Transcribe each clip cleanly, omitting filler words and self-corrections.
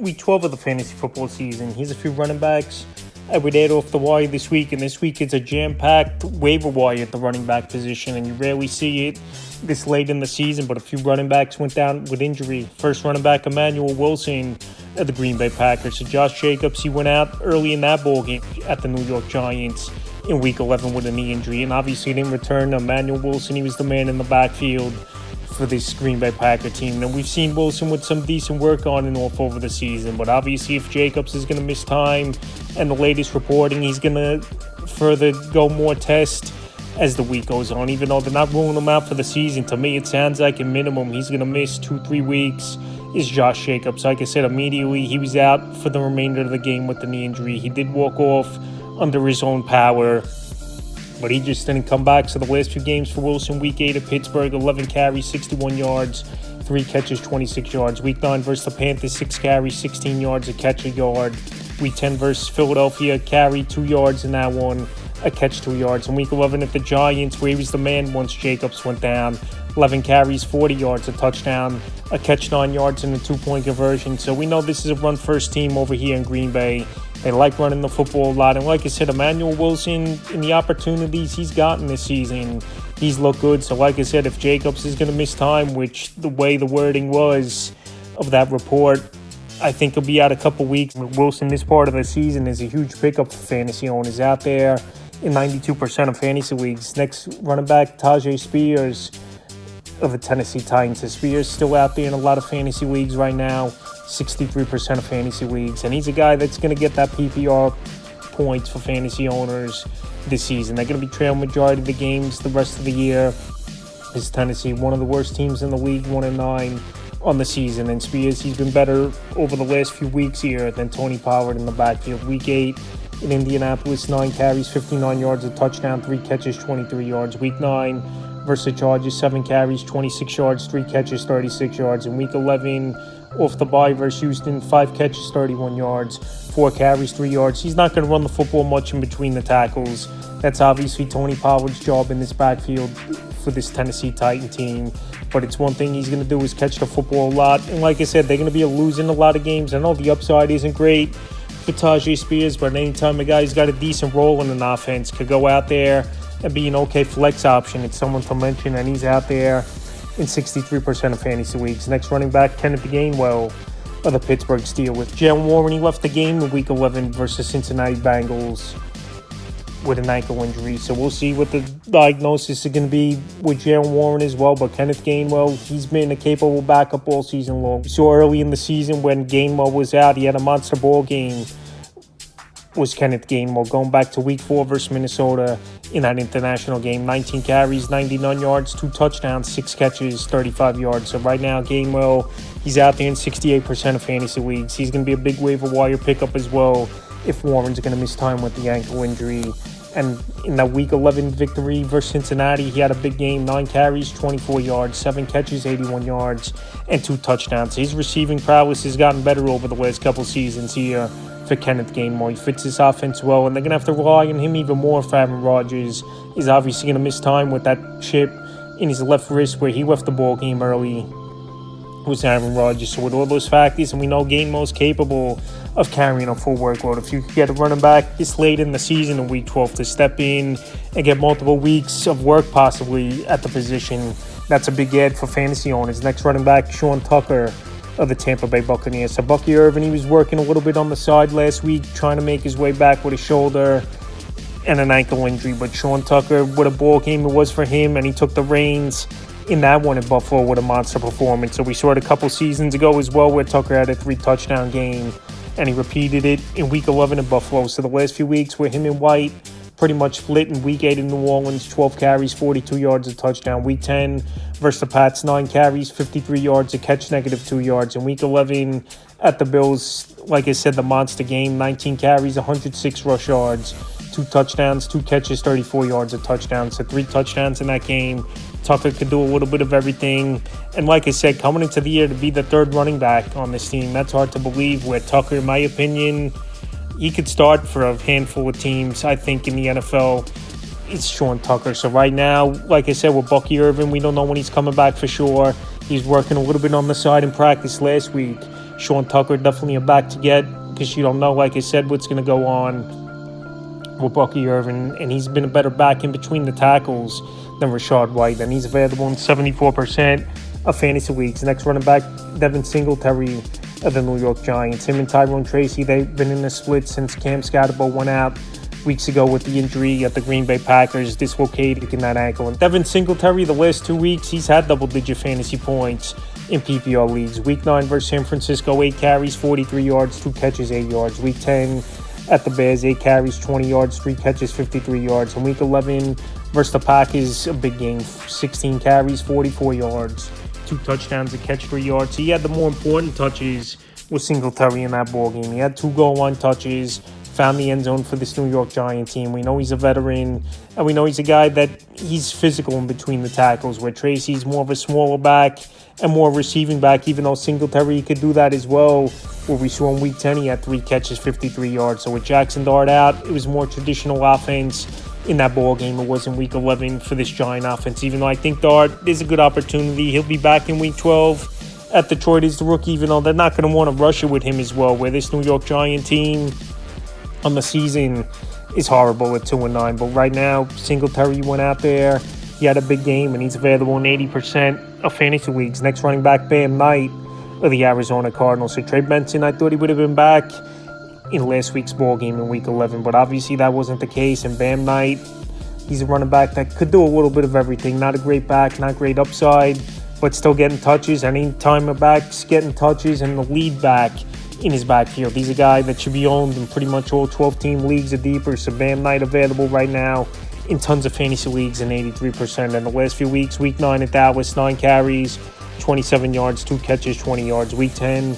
week 12 of the fantasy football season. Here's a few running backs I would add off the wire this week, and this week it's a jam-packed waiver wire at the running back position, and you rarely see it this late in the season, but a few running backs went down with injury. First running back, Emmanuel Wilson of the Green Bay Packers. So Josh Jacobs, he went out early in that ball game at the New York Giants in Week 11 with a knee injury, and obviously didn't return. Emmanuel Wilson, he was the man in the backfield for this Green Bay Packer team. And we've seen Wilson with some decent work on and off over the season, but obviously if Jacobs is going to miss time, and the latest reporting, he's going to further go more test as the week goes on. Even though they're not ruling him out for the season, to me it sounds like at minimum he's going to miss 2-3 weeks is Josh Jacobs. Like I said, immediately he was out for the remainder of the game with the knee injury. He did walk off under his own power, but he just didn't come back. So the last few games for Wilson: Week 8 at Pittsburgh, 11 carries, 61 yards, 3 catches, 26 yards. Week 9 versus the Panthers, 6 carries, 16 yards, a catch, a yard. Week 10 versus Philadelphia, carry 2 yards in that one, a catch, 2 yards. And Week 11 at the Giants, where he was the man once Jacobs went down, 11 carries, 40 yards, a touchdown, a catch, 9 yards, and a 2-point conversion. So we know this is a run-first team over here in Green Bay. They like running the football a lot. And like I said, Emmanuel Wilson, in the opportunities he's gotten this season, he's looked good. So like I said, if Jacobs is going to miss time, which the way the wording was of that report, I think he'll be out a couple weeks. Wilson, this part of the season, is a huge pickup for fantasy owners out there in 92% of fantasy leagues. Next running back, Tyjae Spears of the Tennessee Titans. So Spears still out there in a lot of fantasy leagues right now, 63% of fantasy leagues. And he's a guy that's going to get that PPR points for fantasy owners this season. They're going to be trailing majority of the games the rest of the year. Is Tennessee one of the worst teams in the league, 1-9 on the season. And Spears, he's been better over the last few weeks here than Tony Pollard in the backfield. Week 8 in Indianapolis, 9 carries, 59 yards, a touchdown, 3 catches, 23 yards. Week 9 versus the Chargers, 7 carries, 26 yards, 3 catches, 36 yards. In Week 11 off the bye versus Houston, 5 catches, 31 yards, 4 carries, 3 yards. He's not going to run the football much in between the tackles. That's obviously Tony Pollard's job in this backfield for this Tennessee Titan team. But it's one thing he's going to do is catch the football a lot. And like I said, they're going to be losing a lot of games. I know the upside isn't great for Tyjae Spears, but anytime a guy's got a decent role in an offense, could go out there and be an okay flex option, it's someone to mention, and he's out there in 63% of fantasy leagues. Next running back, Kenneth Gainwell of the Pittsburgh Steelers. Jaylen Warren, he left the game in Week 11 versus Cincinnati Bengals with an ankle injury. So we'll see what the diagnosis is going to be with Jaylen Warren as well. But Kenneth Gainwell, he's been a capable backup all season long. We saw early in the season when Gainwell was out, he had a monster ball game, was Kenneth Gainwell, going back to Week 4 versus Minnesota in that international game. 19 carries, 99 yards, 2 touchdowns, 6 catches, 35 yards. So right now, Gainwell, he's out there in 68% of fantasy leagues. He's going to be a big waiver wire pickup as well if Warren's going to miss time with the ankle injury. And in that Week 11 victory versus Cincinnati, he had a big game, 9 carries, 24 yards, 7 catches, 81 yards, and 2 touchdowns. His receiving prowess has gotten better over the last couple seasons here for Kenneth Gainwell. He fits this offense well, and they're going to have to rely on him even more if Aaron Rodgers is obviously going to miss time with that chip in his left wrist where he left the ball game early. Was Aaron Rodgers. So with all those factors, and we know Gainwell's capable of carrying a full workload. If you could get a running back this late in the season in Week 12 to step in and get multiple weeks of work possibly at the position, that's a big add for fantasy owners. Next running back, Sean Tucker of the Tampa Bay Buccaneers. So Bucky Irvin, he was working a little bit on the side last week, trying to make his way back with a shoulder and an ankle injury. But Sean Tucker, what a ball game it was for him, and he took the reins in that one in Buffalo with a monster performance. So we saw it a couple seasons ago as well, where Tucker had a 3-touchdown game, and he repeated it in Week 11 in Buffalo. So the last few weeks where him and White pretty much split. In Week 8 in New Orleans, 12 carries, 42 yards, a touchdown. Week 10 versus the Pats, 9 carries, 53 yards, a catch, -2 yards. In Week 11 at the Bills, like I said, the monster game, 19 carries, 106 rush yards, 2 touchdowns, 2 catches, 34 yards, a touchdown. So 3 touchdowns in that game. Tucker could do a little bit of everything. And like I said, coming into the year to be the third running back on this team, that's hard to believe, where Tucker, in my opinion, he could start for a handful of teams, I think, in the NFL. It's Sean Tucker. So right now, like I said, with Bucky Irvin, we don't know when he's coming back for sure. He's working a little bit on the side in practice last week. Sean Tucker, definitely a back to get because you don't know, like I said, what's going to go on with Bucky Irvin. And he's been a better back in between the tackles than Rachaad White. And he's available in 74% of fantasy leagues. Next running back, Devin Singletary of the New York Giants. Him and Tyrone Tracy, they've been in a split since Cam Scatterbo went out weeks ago with the injury at the Green Bay Packers, dislocated in that ankle. And Devin Singletary, the last 2 weeks, he's had double-digit fantasy points in PPR leagues. Week 9 versus San Francisco, 8 carries, 43 yards, 2 catches, 8 yards. Week 10 at the Bears, 8 carries, 20 yards, 3 catches, 53 yards. And Week 11 versus the Packers, a big game, 16 carries, 44 yards, 2 touchdowns, a catch, 3 yards. He had the more important touches with Singletary in that ball game. He had 2 goal line touches, found the end zone for this New York Giant team. We know he's a veteran, and we know he's a guy that he's physical in between the tackles, where Tracy's more of a smaller back and more receiving back, even though Singletary could do that as well. Where we saw in Week 10, he had 3 catches, 53 yards. So with Jackson Dart out, it was more traditional offense in that ball game. It was in Week 11 for this Giant offense, even though I think Dart is a good opportunity. He'll be back in Week 12 at Detroit as the rookie, even though they're not going to want to rush it with him as well, where this New York Giant team on the season is horrible at 2-9. But right now, Singletary went out there. He had a big game, and he's available in 80% of fantasy leagues. Next running back, Bam Knight of the Arizona Cardinals. So Trey Benson, I thought he would have been back in last week's ball game in Week 11, but obviously that wasn't the case. And Bam Knight, he's a running back that could do a little bit of everything. Not a great back, not great upside, but still getting touches. Anytime a back's getting touches and the lead back in his backfield, he's a guy that should be owned in pretty much all 12-team leagues or deeper. So Bam Knight available right now in tons of fantasy leagues in 83%. In the last few weeks, Week 9 at Dallas, 9 carries, 27 yards, 2 catches, 20 yards. Week 10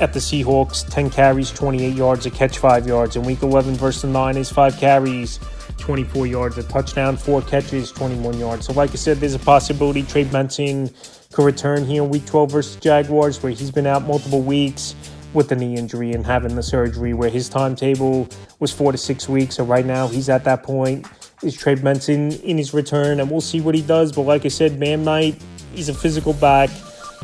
at the Seahawks, 10 carries, 28 yards, a catch, 5 yards. In Week 11 versus the Niners, 5 carries, 24 yards, a touchdown, 4 catches, 21 yards. So like I said, there's a possibility Trey Benson could return here in Week 12 versus Jaguars, where he's been out multiple weeks with the knee injury and having the surgery, where his timetable was 4 to 6 weeks. So right now he's at that point. Is Trey Benson in his return, and we'll see what he does. But like I said, Bam Knight, he's a physical back.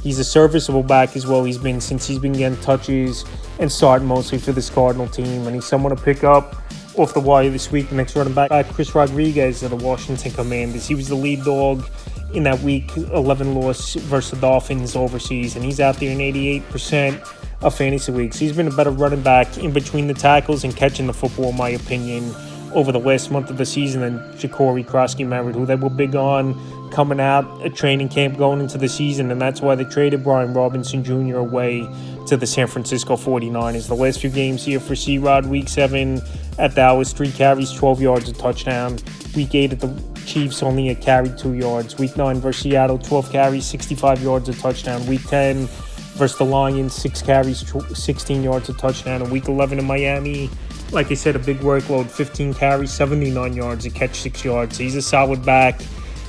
He's a serviceable back as well. He's been since he's been getting touches and starting mostly for this Cardinal team. And he's someone to pick up off the wire this week. The next running back, Chris Rodriguez of the Washington Commanders. He was the lead dog in that Week 11 loss versus the Dolphins overseas. And he's out there in 88% of fantasy leagues. He's been a better running back in between the tackles and catching the football, in my opinion, over the last month of the season than Jacory Krosky-Merritt, who they were big on coming out at training camp going into the season, and that's why they traded Brian Robinson Jr. away to the San Francisco 49ers. The last few games here for C-Rod, Week 7 at Dallas, 3 carries, 12 yards, a touchdown. Week 8 at the Chiefs, only a carry, 2 yards. Week 9 versus Seattle, 12 carries, 65 yards, a touchdown. Week 10 versus the Lions, 6 carries, 16 yards, a touchdown. And Week 11 in Miami, like I said, a big workload, 15 carries, 79 yards, a catch, 6 yards. He's a solid back.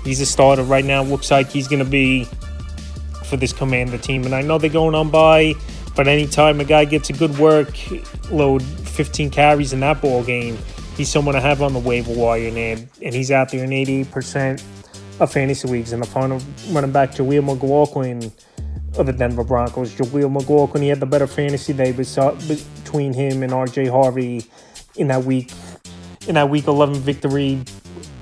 He's a starter right now. Looks like he's going to be for this Commander team. And I know they're going on bye, but anytime a guy gets a good workload, 15 carries in that ball game, he's someone to have on the waiver wire there. And he's out there in 88% of fantasy leagues. And the final running back, Jaleel McLaughlin of the Denver Broncos. Jaleel McLaughlin, he had the better fantasy day between him and RJ Harvey in that week 11 victory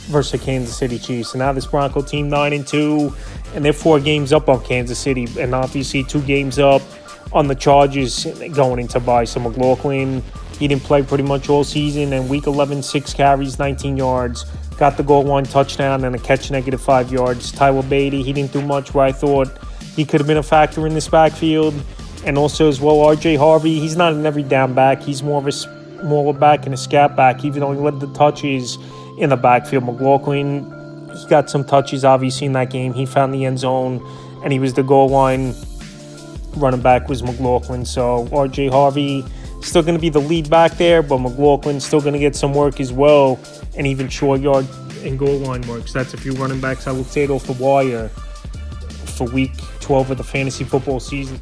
versus the Kansas City Chiefs. And now this Bronco team 9-2, and they're 4 games up on Kansas City, and obviously 2 games up on the Chargers going into bye. So McLaughlin, he didn't play pretty much all season, and Week 11, 6 carries, 19 yards, got the goal line touchdown and a catch, -5 yards. Tyler Beatty, he didn't do much, where I thought he could have been a factor in this backfield. And also as well, RJ Harvey, he's not an every down back. He's more of a smaller back and a scat back, even though he led the touches in the backfield. McLaughlin, he got some touches obviously in that game. He found the end zone, and he was the goal line running back was McLaughlin. So RJ Harvey still going to be the lead back there, but McLaughlin's still going to get some work as well, and even short yard and goal line work. So that's a few running backs I would say off the wire for Week 12 of the fantasy football season.